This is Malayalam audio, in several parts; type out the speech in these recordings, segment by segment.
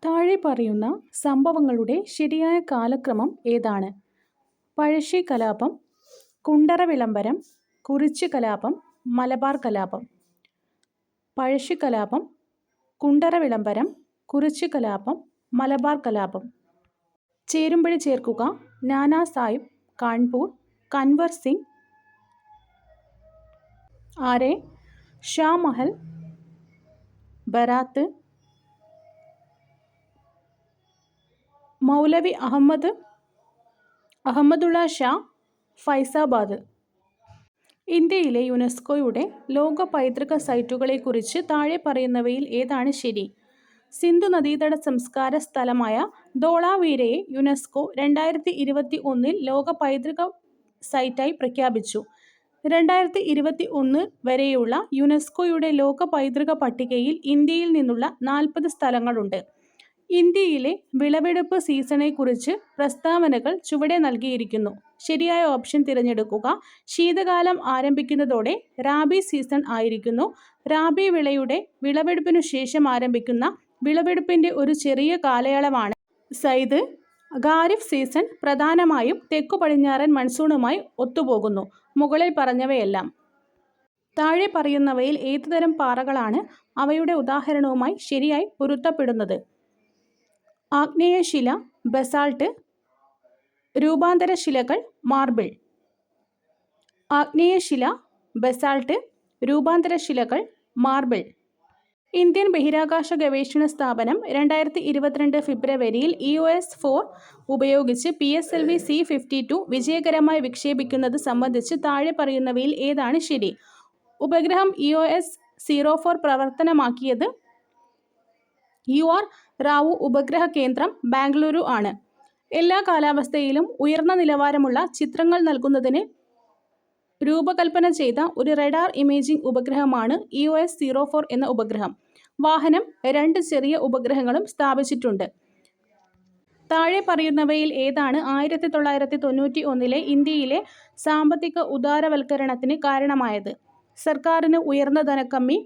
താഴെ പറയുന്ന സംഭവങ്ങളുടെ ശരിയായ കാലക്രമം ഏതാണ്? പഴശ്ശി കലാപം, കുണ്ടറ വിളംബരം, കുറിച്യ കലാപം, മലബാർ കലാപം. പഴശ്ശി കലാപം, കുണ്ടറ വിളംബരം, കുറിച്യ കലാപം, മലബാർ കലാപം. ചേരുംപടി ചേർക്കുക. നാനാ സാഹിബ്, കാൺപൂർ, കൻവർ സിംഗ്, ആരെ, ഷാ മഹൽ, ബരാത്ത്, മൗലവി അഹമ്മദുള്ള ഷാ, ഫൈസാബാദ്. ഇന്ത്യയിലെ യുനെസ്കോയുടെ ലോക പൈതൃക സൈറ്റുകളെക്കുറിച്ച് താഴെ പറയുന്നവയിൽ ഏതാണ് ശരി? സിന്ധു നദീതട സംസ്കാര സ്ഥലമായ ധോളാവീരയെ യുനെസ്കോ 2021 ലോക പൈതൃക സൈറ്റായി പ്രഖ്യാപിച്ചു. 2021 വരെയുള്ള യുനെസ്കോയുടെ ലോക പൈതൃക പട്ടികയിൽ ഇന്ത്യയിൽ നിന്നുള്ള 40 സ്ഥലങ്ങളുണ്ട്. ഇന്ത്യയിലെ വിളവെടുപ്പ് സീസണെക്കുറിച്ച് പ്രസ്താവനകൾ ചുവടെ നൽകിയിരിക്കുന്നു. ശരിയായ ഓപ്ഷൻ തിരഞ്ഞെടുക്കുക. ശീതകാലം ആരംഭിക്കുന്നതോടെ റാബി സീസൺ ആയിരിക്കുന്നു. റാബി വിളയുടെ വിളവെടുപ്പിനു ശേഷം ആരംഭിക്കുന്ന വിളവെടുപ്പിന്റെ ഒരു ചെറിയ കാലയളവാണ് സയ്ദ്. ഖാരിഫ് സീസൺ പ്രധാനമായും തെക്കു പടിഞ്ഞാറൻ മൺസൂണുമായി ഒത്തുപോകുന്നു. മുകളിൽ പറഞ്ഞവയെല്ലാം താഴെ പറയുന്നവയിൽ ഏതുതരം പാറകളാണ് അവയുടെ ഉദാഹരണവുമായി ശരിയായി പൊരുത്തപ്പെടുന്നത്? ആഗ്നേയശില, ബസാൾട്ട്, രൂപാന്തര ശിലകൾ, മാർബിൾ. ആഗ്നേയശില, ബസാൾട്ട്, രൂപാന്തര ശിലകൾ, മാർബിൾ. ഇന്ത്യൻ ബഹിരാകാശ ഗവേഷണ സ്ഥാപനം 2022 ഫെബ്രുവരിയിൽ EOS-4 ഉപയോഗിച്ച് PSLV C-52 വിജയകരമായി വിക്ഷേപിക്കുന്നത് സംബന്ധിച്ച് താഴെ പറയുന്നവയിൽ ഏതാണ് ശരി? ഉപഗ്രഹം EOS-04 പ്രവർത്തനമാക്കിയത് UR റാവു ഉപഗ്രഹ കേന്ദ്രം, ബാംഗ്ലൂരു ആണ്. എല്ലാ കാലാവസ്ഥയിലും ഉയർന്ന നിലവാരമുള്ള ചിത്രങ്ങൾ നൽകുന്നതിന് രൂപകൽപ്പന ചെയ്ത ഒരു റഡാർ ഇമേജിംഗ് ഉപഗ്രഹമാണ് EOS-04 എന്ന ഉപഗ്രഹം. വാഹനം 2 ചെറിയ ഉപഗ്രഹങ്ങളും സ്ഥാപിച്ചിട്ടുണ്ട്. താഴെ പറയുന്നവയിൽ ഏതാണ് 1991 ഇന്ത്യയിലെ സാമ്പത്തിക ഉദാരവൽക്കരണത്തിന് കാരണമായത്? സർക്കാരിന് ഉയർന്ന ധനക്കമ്മി,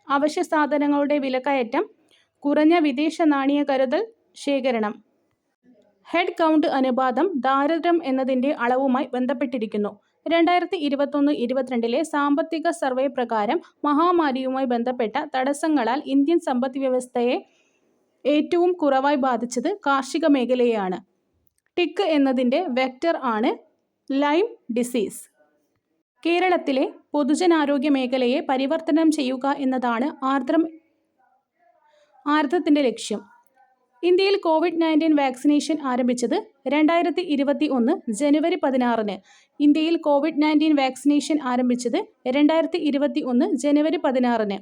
അവശ്യ സാധനങ്ങളുടെ വിലക്കയറ്റം, കുറഞ്ഞ വിദേശ നാണയ കരുതൽ ശേഖരണം. ഹെഡ് കൗണ്ട് അനുപാതം ദാരിദ്ര്യം എന്നതിൻ്റെ അളവുമായി ബന്ധപ്പെട്ടിരിക്കുന്നു. 2021-22 സാമ്പത്തിക സർവേ പ്രകാരം മഹാമാരിയുമായി ബന്ധപ്പെട്ട തടസ്സങ്ങളാൽ ഇന്ത്യൻ സമ്പദ്വ്യവസ്ഥയെ ഏറ്റവും കുറവായി ബാധിച്ചത് കാർഷിക മേഖലയെയാണ്. ടിക്ക് എന്നതിൻ്റെ വെക്ടർ ആണ് ലൈം ഡിസീസ്. കേരളത്തിലെ പൊതുജനാരോഗ്യ മേഖലയെ പരിവർത്തനം ചെയ്യുക എന്നതാണ് ആർദ്രത്തിൻ്റെ ലക്ഷ്യം. ഇന്ത്യയിൽ COVID-19 വാക്സിനേഷൻ ആരംഭിച്ചത് 2021 ജനുവരി 16. ഇന്ത്യയിൽ COVID-19 വാക്സിനേഷൻ ആരംഭിച്ചത് 2021 ജനുവരി 16.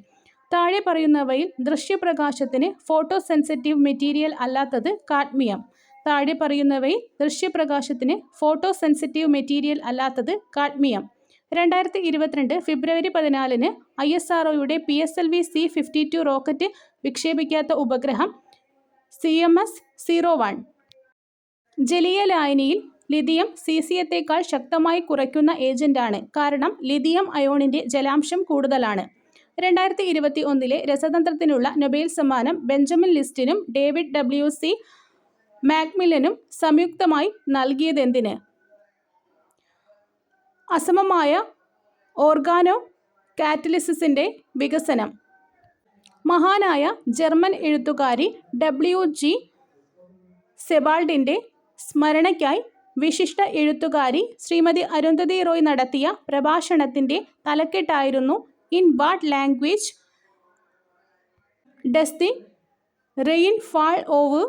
താഴെ പറയുന്നവയിൽ ദൃശ്യപ്രകാശത്തിന് ഫോട്ടോ സെൻസിറ്റീവ് മെറ്റീരിയൽ അല്ലാത്തത് കാഡ്മിയം. താഴെ പറയുന്നവയിൽ ദൃശ്യപ്രകാശത്തിന് ഫോട്ടോ സെൻസിറ്റീവ് മെറ്റീരിയൽ അല്ലാത്തത് കാഡ്മിയം. 2022 ഫെബ്രുവരി 14 ISROയുടെ PSLV C-52 റോക്കറ്റ് വിക്ഷേപിക്കാത്ത ഉപഗ്രഹം CMS-01. ജലീയ ലായനിയിൽ ലിഥിയം സീസിയത്തേക്കാൾ ശക്തമായി കുറയ്ക്കുന്ന ഏജന്റാണ്. കാരണം ലിഥിയം അയോണിൻ്റെ ജലാംശം കൂടുതലാണ്. 2021 രസതന്ത്രത്തിനുള്ള നൊബേൽ സമ്മാനം ബെഞ്ചമിൻ ലിസ്റ്റിനും ഡേവിഡ് WC മാക്മില്ലനും സംയുക്തമായി നൽകിയതെന്തിന്? അസമമായ ഓർഗാനോ കാറ്റലിസിസിൻ്റെ വികസനം. മഹാനായ ജർമ്മൻ എഴുത്തുകാരി WG സെബാൾഡിൻ്റെ സ്മരണയ്ക്കായി വിശിഷ്ട എഴുത്തുകാരി ശ്രീമതി അരുന്ധതി റോയ് നടത്തിയ പ്രഭാഷണത്തിൻ്റെ തലക്കെട്ടായിരുന്നു in what language does the rain fall over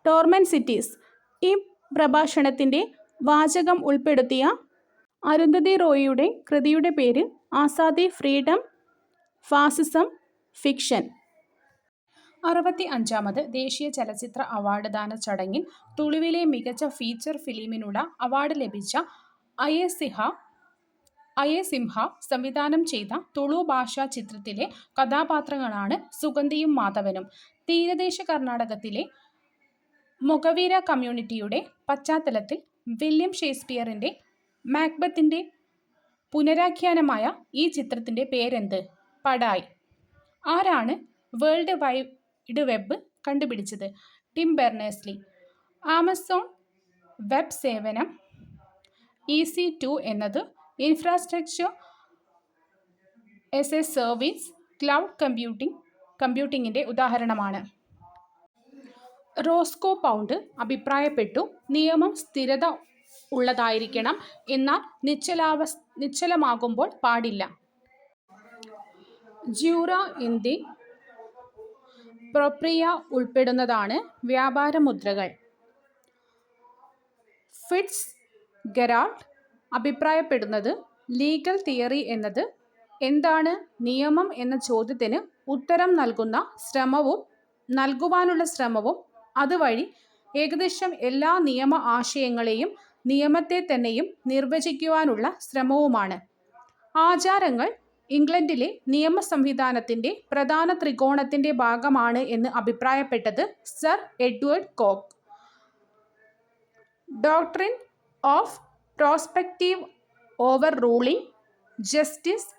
torment cities. ഈ പ്രഭാഷണത്തിൻ്റെ വാചകം ഉൾപ്പെടുത്തിയ അരുന്ധതി റോയിയുടെ കൃതിയുടെ പേര് ആസാദി, ഫ്രീഡം, ഫാസിസം, ഫിക്ഷൻ. 65ാമത് ദേശീയ ചലച്ചിത്ര അവാർഡ് ദാന ചടങ്ങിൽ തുളുവിലെ മികച്ച ഫീച്ചർ ഫിലിമിനുള്ള അവാർഡ് ലഭിച്ച അയെ സിംഹ സംവിധാനം ചെയ്ത തുളു ഭാഷാ ചിത്രത്തിലെ കഥാപാത്രങ്ങളാണ് സുഗന്ധിയും മാധവനും. തീരദേശ കർണാടകത്തിലെ മൊഗവീര കമ്മ്യൂണിറ്റിയുടെ പശ്ചാത്തലത്തിൽ വില്യം ഷേക്സ്പിയറിൻ്റെ മാക്ബത്തിൻ്റെ പുനരാഖ്യാനമായ ഈ ചിത്രത്തിൻ്റെ പേരെന്ത്? പടായ്. ആരാണ് വേൾഡ് വൈഡ് വെബ് കണ്ടുപിടിച്ചത്? Tim Berners-Lee. ആമസോൺ വെബ് സേവനം EC2 എന്നത് infrastructure as a service cloud കമ്പ്യൂട്ടിങ്ങിൻ്റെ ഉദാഹരണമാണ്. റോസ്കോ പൗണ്ട് അഭിപ്രായപ്പെട്ടു, നിയമം സ്ഥിരത ഉള്ളതായിരിക്കണം, എന്നാൽ നിശ്ചലമാകുമ്പോൾ പാടില്ല. ജ്യൂറ ഇന്തി പ്രൊപ്രിയ ഉൾപ്പെടുന്നതാണ് വ്യാപാരമുദ്രകൾ. ഫിറ്റ്സ് ഗെറാൾഡ് അഭിപ്രായപ്പെടുന്നത്, ലീഗൽ തിയറി എന്നത് എന്താണ്? നിയമം എന്ന ചോദ്യത്തിന് ഉത്തരം നൽകുവാനുള്ള ശ്രമവും അതുവഴി ഏകദേശം എല്ലാ നിയമ ആശയങ്ങളെയും നിയമത്തെ തന്നെയും നിർവചിക്കുവാനുള്ള ശ്രമവുമാണ്. ആചാരങ്ങൾ ഇംഗ്ലണ്ടിലെ നിയമ സംവിധാനത്തിൻ്റെ പ്രധാന ത്രികോണത്തിൻ്റെ ഭാഗമാണ് എന്ന് അഭിപ്രായപ്പെട്ടത് sir Edward Coke. Doctrine of prospective overruling justice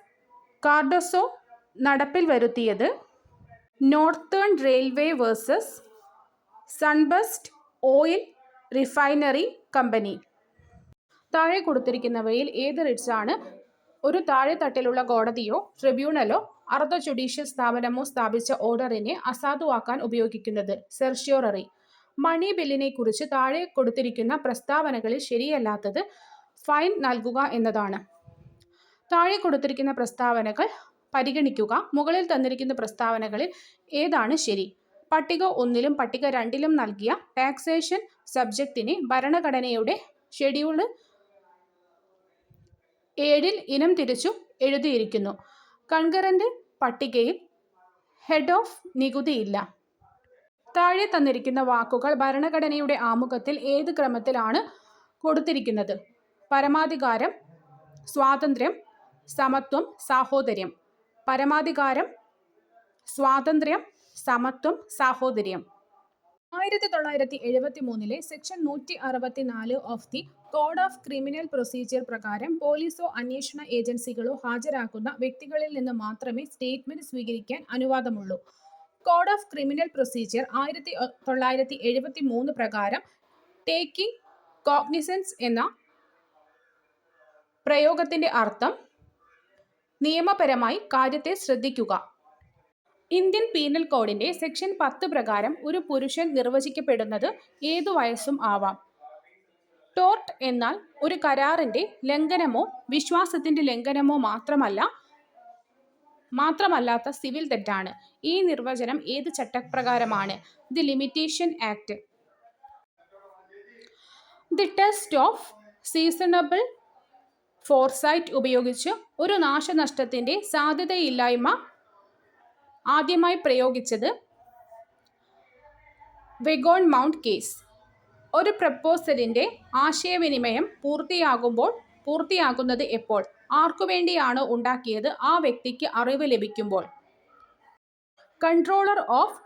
Cardozo നടപ്പിൽ വരുത്തിയത് northern railway versus Sunburst oil refinery company. താഴെ കൊടുത്തിരിക്കുന്നവയിൽ ഏത് റിട്സാണ് ഒരു താഴെത്തട്ടിലുള്ള കോടതിയോ ട്രിബ്യൂണലോ അർദ്ധ ജുഡീഷ്യൽ സ്ഥാപനമോ സ്ഥാപിച്ച ഓർഡറിനെ അസാധുവാക്കാൻ ഉപയോഗിക്കുന്നത്? സെർഷ്യോററി. മണി ബില്ലിനെക്കുറിച്ച് താഴെ കൊടുത്തിരിക്കുന്ന പ്രസ്താവനകളിൽ ശരിയല്ലാത്തത് ഫൈൻ നൽകുക എന്നതാണ്. താഴെ കൊടുത്തിരിക്കുന്ന പ്രസ്താവനകൾ പരിഗണിക്കുക. മുകളിൽ തന്നിരിക്കുന്ന പ്രസ്താവനകളിൽ ഏതാണ് ശരി? പട്ടിക 1-ലും പട്ടിക 2-ലും നൽകിയ ടാക്സേഷൻ സബ്ജക്റ്റിനെ ഭരണഘടനയുടെ ഷെഡ്യൂൾ 7-ൽ ഇനം തിരിച്ചു എഴുതിയിരിക്കുന്നു. കൺകറന്റ് പട്ടികയിൽ ഹെഡ് ഓഫ് നികുതിയില്ല. താഴെ തന്നിരിക്കുന്ന വാക്കുകൾ ഭരണഘടനയുടെ ആമുഖത്തിൽ ഏത് ക്രമത്തിലാണ് കൊടുത്തിരിക്കുന്നത്? പരമാധികാരം, സ്വാതന്ത്ര്യം, സമത്വം, സാഹോദര്യം. പരമാധികാരം, സ്വാതന്ത്ര്യം, സമത്വം, സാഹോദര്യം. 1973 section 164 of the code of criminal procedure പ്രകാരം പോലീസോ അന്വേഷണ ഏജൻസികളോ ഹാജരാക്കുന്ന വ്യക്തികളിൽ നിന്ന് മാത്രമേ സ്റ്റേറ്റ്മെന്റ് സ്വീകരിക്കാൻ അനുവാദമുള്ളൂ. കോഡ് ഓഫ് ക്രിമിനൽ പ്രൊസീജിയർ 1973 പ്രകാരം ടേക്കിംഗ് കോഗ്നിസൻസ് എന്ന പ്രയോഗത്തിന്റെ അർത്ഥം നിയമപരമായി കാര്യത്തെ ശ്രദ്ധിക്കുക. ഇന്ത്യൻ പീനൽ കോഡിന്റെ സെക്ഷൻ 10 പ്രകാരം ഒരു പുരുഷൻ നിർവചിക്കപ്പെടുന്നത് ഏതു വയസ്സും ആവാം. ടോർട്ട് എന്നാൽ ഒരു കരാറിന്റെ ലംഘനമോ വിശ്വാസത്തിന്റെ ലംഘനമോ മാത്രമല്ലാത്ത സിവിൽ തെറ്റാണ്. ഈ നിർവചനം ഏത് ചട്ടപ്രകാരമാണ്? The limitation act. The test of seasonable foresight ഉപയോഗിച്ച് ഒരു നാശനഷ്ടത്തിന്റെ സാധ്യതയില്ലായ്മ ആദ്യമായി പ്രയോഗിച്ചത് വെഗോൺ മൗണ്ട് കേസ്. ഒരു പ്രപ്പോസലിന്റെ ആശയവിനിമയം പൂർത്തിയാകുന്നത് എപ്പോൾ? ആർക്കുവേണ്ടിയാണോ ഉണ്ടാക്കിയത് ആ വ്യക്തിക്ക് അറിവ് ലഭിക്കുമ്പോൾ. കൺട്രോളർ ഓഫ്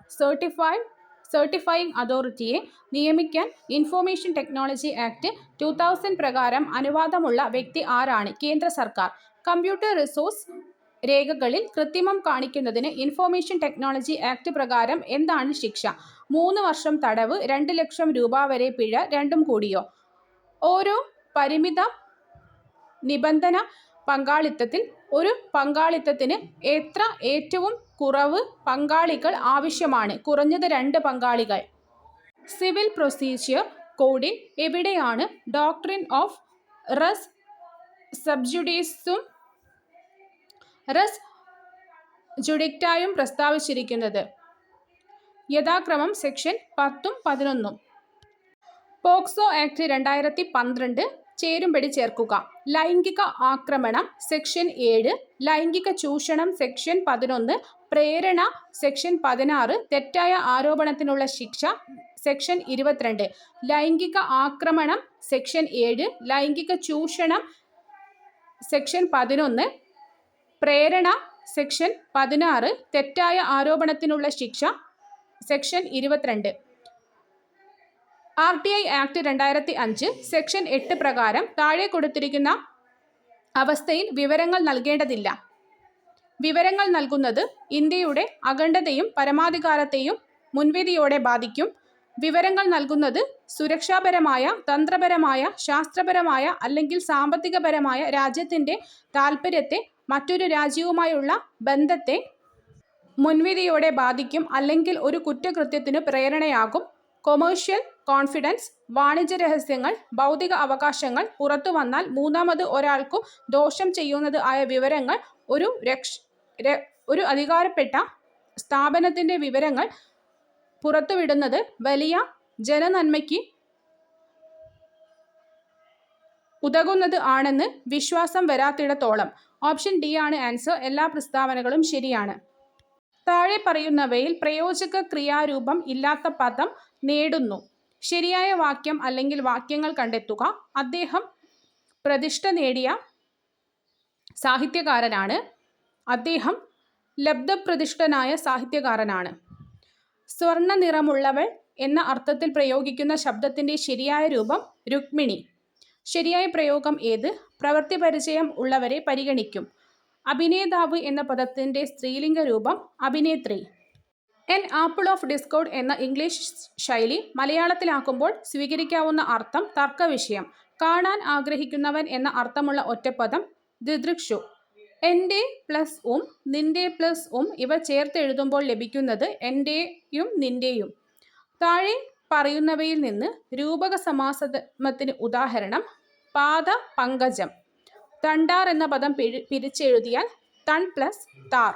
സർട്ടിഫയിങ് അതോറിറ്റിയെ നിയമിക്കാൻ ഇൻഫർമേഷൻ ടെക്നോളജി ആക്ട് 2000 പ്രകാരം അനുവാദമുള്ള വ്യക്തി ആരാണ്? കേന്ദ്ര സർക്കാർ. കമ്പ്യൂട്ടർ റിസോഴ്സ് രേഖകളിൽ കൃത്രിമം കാണിക്കുന്നതിന് ഇൻഫർമേഷൻ ടെക്നോളജി ആക്ട് പ്രകാരം എന്താണ് ശിക്ഷ? 3 വർഷം തടവ്, 2 ലക്ഷം രൂപ വരെ പിഴ, രണ്ടും കൂടിയോ? ഓരോ പരിമിത നിബന്ധന പങ്കാളിത്തത്തിൽ ഒരു പങ്കാളിത്തത്തിന് എത്ര ഏറ്റവും കുറവ് പങ്കാളികൾ ആവശ്യമാണ്? കുറഞ്ഞത് 2 പങ്കാളികൾ. സിവിൽ പ്രൊസീജിയർ കോഡിൽ എവിടെയാണ് ഡോക്ട്രിൻ ഓഫ് റെസ് സബ്ജുഡീസും റെസ് ജുഡിക്റ്റായും പ്രസ്താവിച്ചിരിക്കുന്നത്? യഥാക്രമം സെക്ഷൻ 10-ഉം 11-ഉം. പോക്സോ ആക്ട് 2012 ചേരുംപടി ചേർക്കുക. ലൈംഗിക ആക്രമണം സെക്ഷൻ 7, ലൈംഗിക ചൂഷണം സെക്ഷൻ 11, പ്രേരണ സെക്ഷൻ 16, തെറ്റായ ആരോപണത്തിനുള്ള ശിക്ഷ സെക്ഷൻ 22. ലൈംഗിക ആക്രമണം സെക്ഷൻ 7, ലൈംഗിക ചൂഷണം സെക്ഷൻ 11, പ്രേരണ സെക്ഷൻ 16, തെറ്റായ ആരോപണത്തിനുള്ള ശിക്ഷ സെക്ഷൻ 22. RTI ആക്ട് 2005 സെക്ഷൻ 8 പ്രകാരം താഴെ കൊടുത്തിരിക്കുന്ന അവസ്ഥയിൽ വിവരങ്ങൾ നൽകേണ്ടതില്ല. വിവരങ്ങൾ നൽകുന്നത് ഇന്ത്യയുടെ അഖണ്ഡതയും പരമാധികാരത്തെയും മുൻവിധിയോടെ ബാധിക്കും. വിവരങ്ങൾ നൽകുന്നത് സുരക്ഷാപരമായ, തന്ത്രപരമായ, ശാസ്ത്രപരമായ അല്ലെങ്കിൽ സാമ്പത്തികപരമായ രാജ്യത്തിൻ്റെ താൽപ്പര്യത്തെ മറ്റൊരു രാജ്യവുമായുള്ള ബന്ധത്തെ മുൻവിധിയോടെ ബാധിക്കും അല്ലെങ്കിൽ ഒരു കുറ്റകൃത്യത്തിനു പ്രേരണയാകും. കൊമേഴ്ഷ്യൽ കോൺഫിഡൻസ്, വാണിജ്യ രഹസ്യങ്ങൾ, ബൗദ്ധിക അവകാശങ്ങൾ പുറത്തുവന്നാൽ മൂന്നാമത് ഒരാൾക്കു ദോഷം ചെയ്യുന്നത് ആയ വിവരങ്ങൾ ഒരു അധികാരപ്പെട്ട സ്ഥാപനത്തിൻ്റെ വിവരങ്ങൾ പുറത്തുവിടുന്നത് വലിയ ജനനന്മയ്ക്ക് ഉതകുന്നത് ആണെന്ന് വിശ്വാസം വരാത്തിടത്തോളം. ഓപ്ഷൻ ഡി ആണ് ആൻസർ. എല്ലാ പ്രസ്താവനകളും ശരിയാണ്. താഴെ പറയുന്നവയിൽ പ്രയോജക ക്രിയാരൂപം ഇല്ലാത്ത പദം നേടുന്നു. ശരിയായ വാക്യം അല്ലെങ്കിൽ വാക്യങ്ങൾ കണ്ടെത്തുക. അദ്ദേഹം പ്രതിഷ്ഠ നേടിയ സാഹിത്യകാരനാണ്. അദ്ദേഹം ലബ്ധപ്രതിഷ്ഠനായ സാഹിത്യകാരനാണ്. സ്വർണ്ണ നിറമുള്ളവൾ എന്ന അർത്ഥത്തിൽ പ്രയോഗിക്കുന്ന ശബ്ദത്തിൻ്റെ ശരിയായ രൂപം രുക്മിണി. ശരിയായ പ്രയോഗം ഏത്? പ്രവൃത്തിപരിചയം ഉള്ളവരെ പരിഗണിക്കും. അഭിനേതാവ് എന്ന പദത്തിൻ്റെ സ്ത്രീലിംഗ രൂപം അഭിനേത്രി. എൻ ആപ്പിൾ ഓഫ് ഡിസ്കോർഡ് എന്ന ഇംഗ്ലീഷ് ശൈലി മലയാളത്തിലാക്കുമ്പോൾ സ്വീകരിക്കാവുന്ന അർത്ഥം തർക്കവിഷയം. കാണാൻ ആഗ്രഹിക്കുന്നവൻ എന്ന അർത്ഥമുള്ള ഒറ്റപ്പദം ദിദൃക്ഷു. എൻ്റെ പ്ലസ് നിൻ്റെ പ്ലസ് ഇവ ചേർത്തെഴുതുമ്പോൾ ലഭിക്കുന്നത് എൻ്റെയും നിൻ്റെയും. താഴെ പറയുന്നവയിൽ നിന്ന് രൂപക സമാസത്തിന് ഉദാഹരണം പാദ പങ്കജം. തണ്ടാർ എന്ന പദം പിരിച്ചെഴുതിയാൽ തൺ പ്ലസ് താർ.